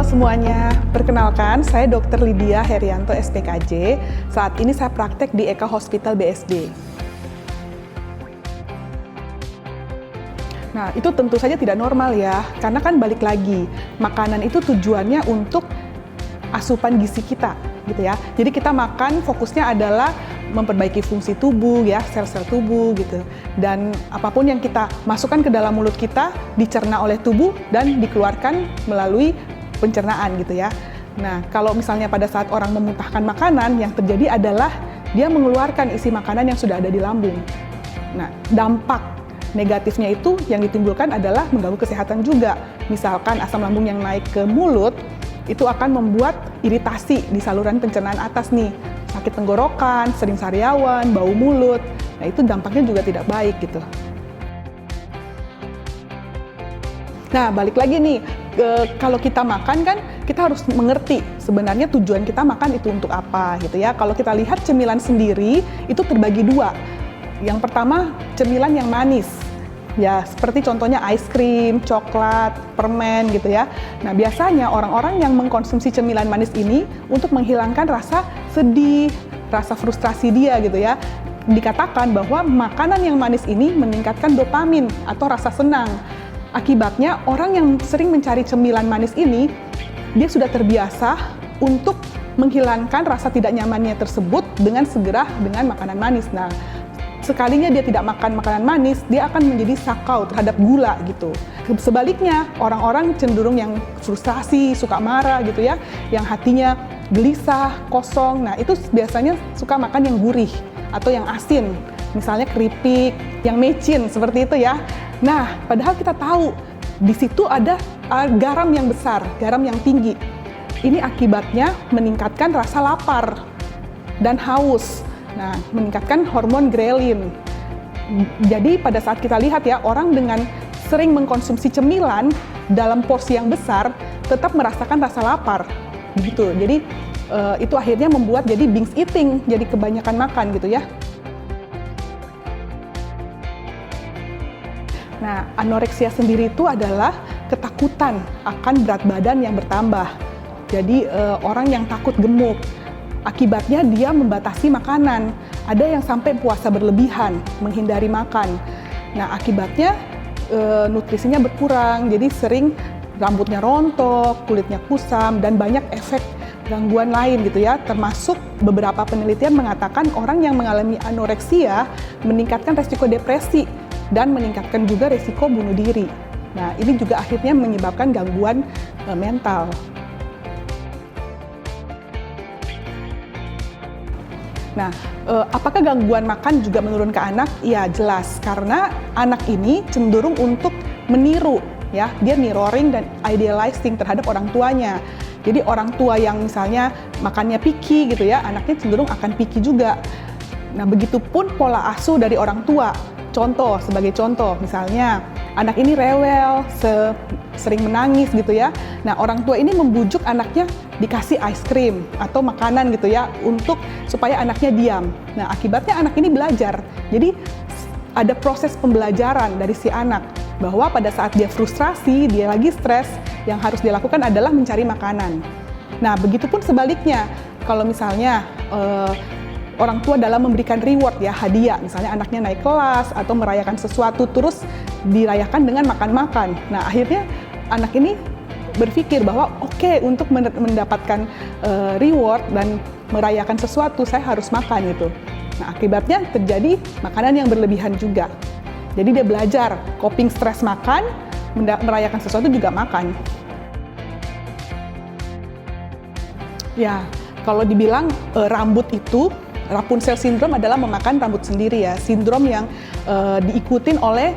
Semuanya, perkenalkan saya Dr. Lydia Herianto SPKJ. Saat ini saya praktek di Eka Hospital BSD. Nah, itu tentu saja tidak normal ya, karena kan balik lagi, makanan itu tujuannya untuk asupan gizi kita, gitu ya. Jadi kita makan fokusnya adalah memperbaiki fungsi tubuh ya, sel-sel tubuh gitu. Dan apapun yang kita masukkan ke dalam mulut kita dicerna oleh tubuh dan dikeluarkan melalui pencernaan gitu ya. Nah, kalau misalnya pada saat orang memuntahkan makanan, yang terjadi adalah dia mengeluarkan isi makanan yang sudah ada di lambung. Nah, dampak negatifnya itu yang ditimbulkan adalah mengganggu kesehatan juga. Misalkan asam lambung yang naik ke mulut, itu akan membuat iritasi di saluran pencernaan atas nih. Sakit tenggorokan, sering sariawan, bau mulut. Nah, itu dampaknya juga tidak baik gitu. Nah, balik lagi nih, kalau kita makan kan kita harus mengerti sebenarnya tujuan kita makan itu untuk apa gitu ya. Kalau kita lihat cemilan sendiri itu terbagi dua. Yang pertama cemilan yang manis. Ya, seperti contohnya ice cream, coklat, permen gitu ya. Nah, biasanya orang-orang yang mengkonsumsi cemilan manis ini untuk menghilangkan rasa sedih, rasa frustrasi dia gitu ya. Dikatakan bahwa makanan yang manis ini meningkatkan dopamin atau rasa senang. Akibatnya, orang yang sering mencari cemilan manis ini, dia sudah terbiasa untuk menghilangkan rasa tidak nyamannya tersebut dengan segera dengan makanan manis. Nah, sekalinya dia tidak makan makanan manis, dia akan menjadi sakau terhadap gula gitu. Sebaliknya, orang-orang cenderung yang frustrasi, suka marah gitu ya, yang hatinya gelisah, kosong, nah itu biasanya suka makan yang gurih atau yang asin. Misalnya keripik, yang mecin, seperti itu ya. Nah, padahal kita tahu di situ ada garam yang besar, garam yang tinggi. Ini akibatnya meningkatkan rasa lapar dan haus. Nah, meningkatkan hormon grelin. Jadi pada saat kita lihat ya, orang dengan sering mengkonsumsi cemilan dalam porsi yang besar tetap merasakan rasa lapar. Begitu. Jadi itu akhirnya membuat jadi binge eating, jadi kebanyakan makan gitu ya. Nah, anoreksia sendiri itu adalah ketakutan akan berat badan yang bertambah. Jadi orang yang takut gemuk, akibatnya dia membatasi makanan. Ada yang sampai puasa berlebihan, menghindari makan. Nah, akibatnya nutrisinya berkurang, jadi sering rambutnya rontok, kulitnya kusam, dan banyak efek gangguan lain gitu ya. Termasuk beberapa penelitian mengatakan orang yang mengalami anoreksia meningkatkan resiko depresi dan meningkatkan juga risiko bunuh diri. Nah, ini juga akhirnya menyebabkan gangguan mental. Nah, apakah gangguan makan juga menurun ke anak? Ya, jelas. Karena anak ini cenderung untuk meniru, ya. Dia mirroring dan idealizing terhadap orang tuanya. Jadi orang tua yang misalnya makannya picky gitu ya, anaknya cenderung akan picky juga. Nah, begitupun pola asuh dari orang tua. Sebagai contoh, misalnya anak ini rewel, sering menangis gitu ya. Nah, orang tua ini membujuk anaknya dikasih ice cream atau makanan gitu ya, supaya anaknya diam. Nah, akibatnya anak ini belajar. Jadi ada proses pembelajaran dari si anak, bahwa pada saat dia frustrasi, dia lagi stres, yang harus dilakukan adalah mencari makanan. Nah, begitupun sebaliknya, kalau misalnya orang tua dalam memberikan reward ya, hadiah, misalnya anaknya naik kelas atau merayakan sesuatu terus dirayakan dengan makan-makan. Nah, akhirnya anak ini berpikir bahwa oke, untuk mendapatkan reward dan merayakan sesuatu saya harus makan gitu. Nah, akibatnya terjadi makanan yang berlebihan juga. Jadi dia belajar coping stres makan, merayakan sesuatu juga makan. Ya, kalau dibilang rambut itu Rapunzel syndrome adalah memakan rambut sendiri ya, sindrom yang diikutin oleh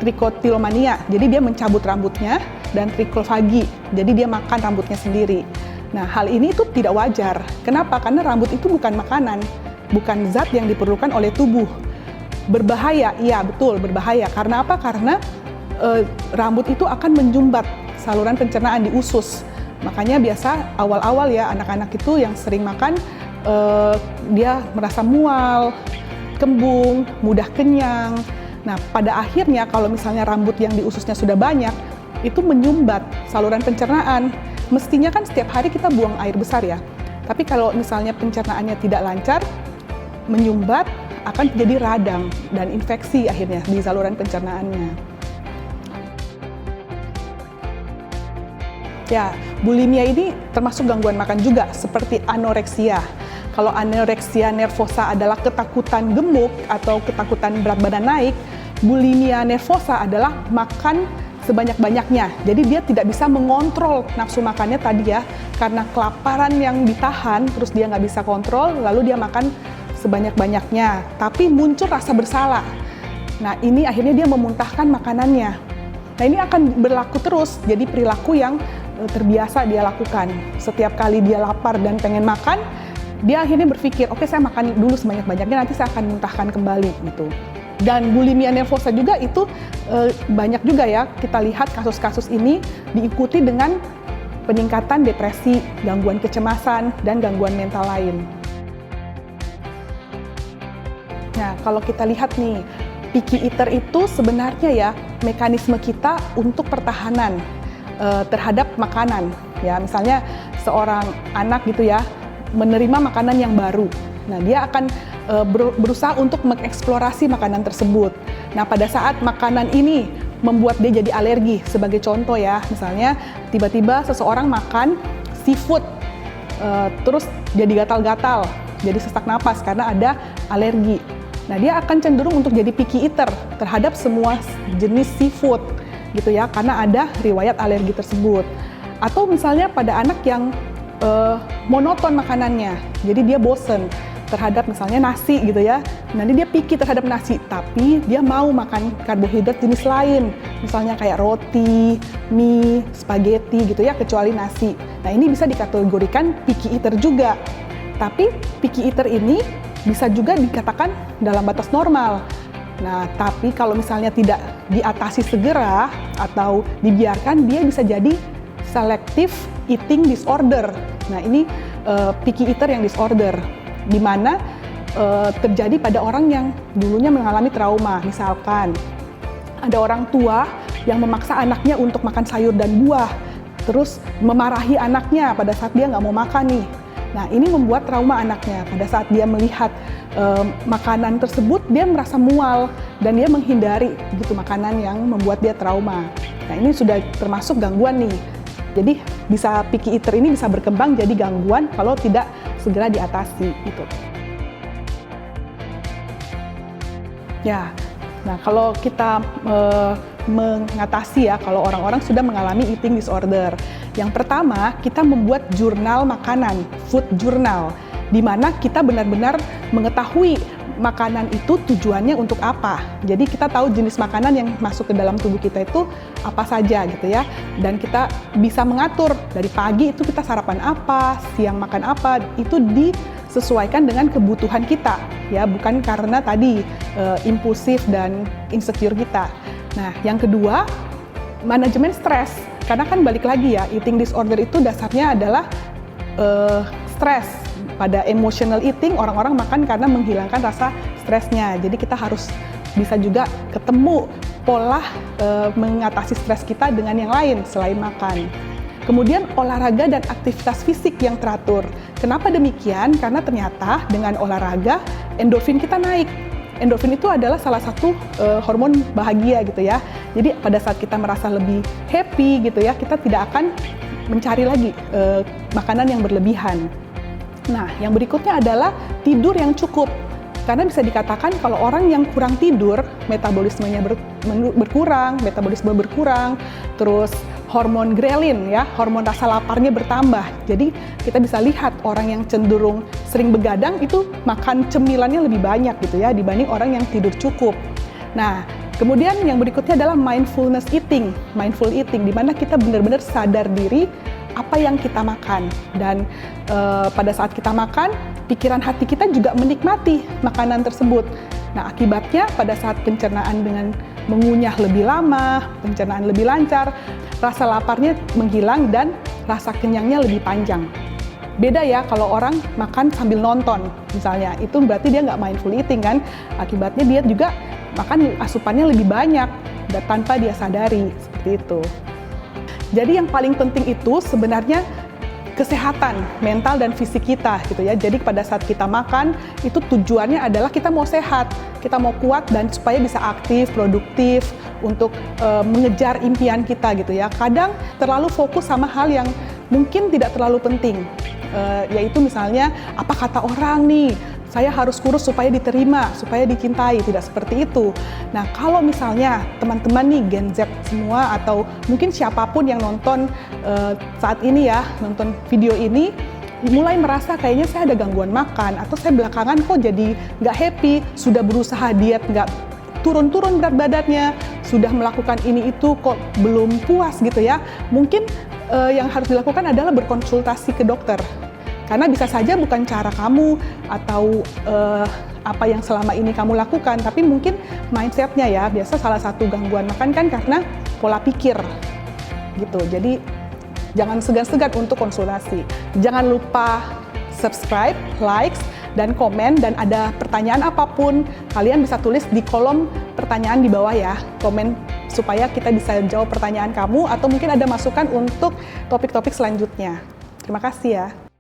trichotillomania. Jadi dia mencabut rambutnya, dan trichophagy. Jadi dia makan rambutnya sendiri. Nah, hal ini itu tidak wajar. Kenapa? Karena rambut itu bukan makanan. bukan zat yang diperlukan oleh tubuh. Berbahaya, iya betul berbahaya. Karena apa? Karena rambut itu akan menyumbat saluran pencernaan di usus. Makanya biasa awal-awal ya anak-anak itu yang sering makan dia merasa mual, kembung, mudah kenyang. Nah, pada akhirnya kalau misalnya rambut yang di ususnya sudah banyak, itu menyumbat saluran pencernaan. Mestinya kan setiap hari kita buang air besar ya. Tapi kalau misalnya pencernaannya tidak lancar, menyumbat, akan terjadi radang dan infeksi akhirnya di saluran pencernaannya. Ya, bulimia ini termasuk gangguan makan juga, seperti anoreksia. Kalau anoreksia nervosa adalah ketakutan gemuk atau ketakutan berat badan naik, bulimia nervosa adalah makan sebanyak-banyaknya. Jadi dia tidak bisa mengontrol nafsu makannya tadi ya, karena kelaparan yang ditahan, terus dia nggak bisa kontrol, lalu dia makan sebanyak-banyaknya. Tapi muncul rasa bersalah. Nah, ini akhirnya dia memuntahkan makanannya. Nah, ini akan berlaku terus, jadi perilaku yang terbiasa dia lakukan. Setiap kali dia lapar dan pengen makan, dia akhirnya berpikir, oke, saya makan dulu sebanyak-banyaknya, nanti saya akan muntahkan kembali gitu. Dan bulimia nervosa juga itu banyak juga ya, kita lihat kasus-kasus ini diikuti dengan peningkatan depresi, gangguan kecemasan, dan gangguan mental lain. Nah, kalau kita lihat nih, picky eater itu sebenarnya ya mekanisme kita untuk pertahanan terhadap makanan. Ya, misalnya seorang anak gitu ya menerima makanan yang baru. Nah, dia akan berusaha untuk mengeksplorasi makanan tersebut. Nah, pada saat makanan ini membuat dia jadi alergi, sebagai contoh ya, misalnya tiba-tiba seseorang makan seafood, terus jadi gatal-gatal, jadi sesak napas karena ada alergi. Nah, dia akan cenderung untuk jadi picky eater terhadap semua jenis seafood, gitu ya, karena ada riwayat alergi tersebut. Atau misalnya pada anak yang monoton makanannya, jadi dia bosen terhadap misalnya nasi gitu ya, nanti dia picky terhadap nasi, tapi dia mau makan karbohidrat jenis lain, misalnya kayak roti, mie, spaghetti gitu ya, kecuali nasi. Nah, ini bisa dikategorikan picky eater juga. Tapi picky eater ini bisa juga dikatakan dalam batas normal. Nah, tapi kalau misalnya tidak diatasi segera atau dibiarkan, dia bisa jadi selective eating disorder. Nah, ini picky eater yang disorder, di mana terjadi pada orang yang dulunya mengalami trauma. Misalkan ada orang tua yang memaksa anaknya untuk makan sayur dan buah, terus memarahi anaknya pada saat dia nggak mau makan nih. Nah, ini membuat trauma anaknya. Pada saat dia melihat makanan tersebut, dia merasa mual dan dia menghindari gitu makanan yang membuat dia trauma. Nah, ini sudah termasuk gangguan nih. Jadi bisa picky eater ini bisa berkembang jadi gangguan kalau tidak segera diatasi gitu. Ya, nah kalau kita mengatasi ya, kalau orang-orang sudah mengalami eating disorder, yang pertama kita membuat jurnal makanan, food journal, di mana kita benar-benar mengetahui makanan itu tujuannya untuk apa. Jadi kita tahu jenis makanan yang masuk ke dalam tubuh kita itu apa saja gitu ya. Dan kita bisa mengatur dari pagi itu kita sarapan apa, siang makan apa, itu disesuaikan dengan kebutuhan kita ya, bukan karena tadi impulsif dan insecure kita. Nah, yang kedua, manajemen stres. Karena kan balik lagi ya, eating disorder itu dasarnya adalah stres. Pada emotional eating, orang-orang makan karena menghilangkan rasa stresnya. Jadi kita harus bisa juga ketemu pola mengatasi stres kita dengan yang lain selain makan. Kemudian olahraga dan aktivitas fisik yang teratur. Kenapa demikian? Karena ternyata dengan olahraga endorfin kita naik. Endorfin itu adalah salah satu hormon bahagia gitu ya. Jadi pada saat kita merasa lebih happy gitu ya, kita tidak akan mencari lagi makanan yang berlebihan. Nah, yang berikutnya adalah tidur yang cukup. Karena bisa dikatakan kalau orang yang kurang tidur, metabolismenya berkurang, terus hormon grelin ya, hormon rasa laparnya bertambah. Jadi kita bisa lihat orang yang cenderung sering begadang itu makan cemilannya lebih banyak gitu ya dibanding orang yang tidur cukup. Nah, kemudian yang berikutnya adalah mindful eating, di mana kita benar-benar sadar diri apa yang kita makan. Dan pada saat kita makan, pikiran hati kita juga menikmati makanan tersebut. Nah, akibatnya pada saat pencernaan dengan mengunyah lebih lama, pencernaan lebih lancar, rasa laparnya menghilang dan rasa kenyangnya lebih panjang. Beda ya kalau orang makan sambil nonton misalnya, itu berarti dia nggak mindful eating kan, akibatnya dia juga makan asupannya lebih banyak dan tanpa dia sadari, seperti itu. Jadi yang paling penting itu sebenarnya kesehatan mental dan fisik kita gitu ya. Jadi pada saat kita makan itu tujuannya adalah kita mau sehat, kita mau kuat dan supaya bisa aktif, produktif untuk mengejar impian kita gitu ya. Kadang terlalu fokus sama hal yang mungkin tidak terlalu penting, yaitu misalnya apa kata orang nih, saya harus kurus supaya diterima, supaya dicintai, tidak seperti itu. Nah, kalau misalnya teman-teman nih Gen Z semua atau mungkin siapapun yang nonton saat ini ya, nonton video ini, mulai merasa kayaknya saya ada gangguan makan, atau saya belakangan kok jadi nggak happy, sudah berusaha diet nggak turun-turun berat badannya, sudah melakukan ini itu kok belum puas gitu ya. Mungkin yang harus dilakukan adalah berkonsultasi ke dokter. Karena bisa saja bukan cara kamu atau apa yang selama ini kamu lakukan, tapi mungkin mindsetnya ya. Biasa salah satu gangguan makan kan karena pola pikir gitu. Jadi jangan segan-segan untuk konsultasi. Jangan lupa subscribe, likes, dan komen. Dan ada pertanyaan apapun, kalian bisa tulis di kolom pertanyaan di bawah ya. Komen supaya kita bisa jawab pertanyaan kamu, atau mungkin ada masukan untuk topik-topik selanjutnya. Terima kasih ya.